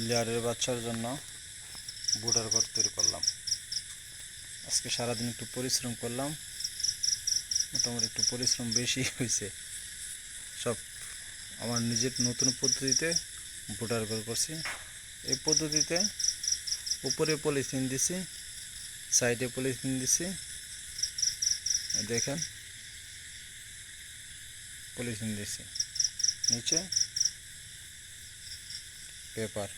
লেয়ারের বাচ্চার জন্য বুটার ঘর তৈরি করলাম। আজকে সারাদিন একটু পরিশ্রম করলাম, মোটামুটি একটু পরিশ্রম বেশি হয়েছে। সব আমার নিজের নতুন পদ্ধতিতে বুটার ঘর করছি। এই পদ্ধতিতে উপরে পলিথিন দিছি, সাইডে পলিথিন দিছি, দেখেন পলিথিন দিছি, নিচে পেপার।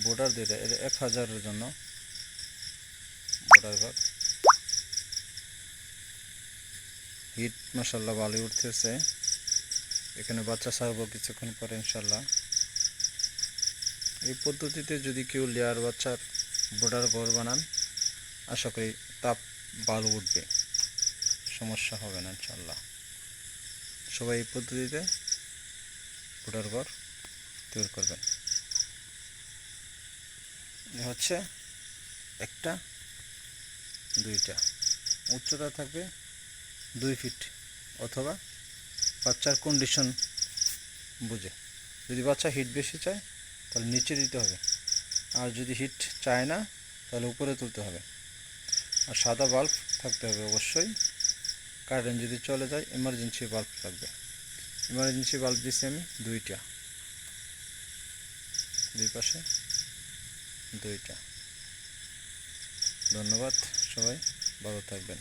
বোর্ডার দুইটা, এটা 1000-এর জন্য বোর্ডার ঘর। হিট মাশাআল্লাহ ভালোই উঠতেছে। এখানে বাচ্চা ছাড়বো কিছুক্ষণ পরে ইনশাল্লাহ। এই পদ্ধতিতে যদি কেউ লেয়ার বাচ্চার বোর্ডার ঘর বানান, আশা করি তাপ ভালো উঠবে, সমস্যা হবে না ইনশাল্লাহ। সবাই এই পদ্ধতিতে বোর্ডার ঘর তৈরি করবেন। হচ্ছে একটা, দুইটা, উচ্চতা থাকবে 2 ফিট, অথবা বাচ্চার কন্ডিশন বুঝে। যদি বাচ্চা হিট বেশি চায় তাহলে নিচে দিতে হবে, আর যদি হিট চায় না তাহলে উপরে তুলতে হবে। আর সাদা বাল্ব থাকতে হবে অবশ্যই। কারেন্ট যদি চলে যায় এমার্জেন্সি বাল্ব লাগবে। এমার্জেন্সি বাল্ব দিচ্ছি আমি 2টা, দুই পাশে 2টা। ধন্যবাদ, সবাই ভালো থাকবেন।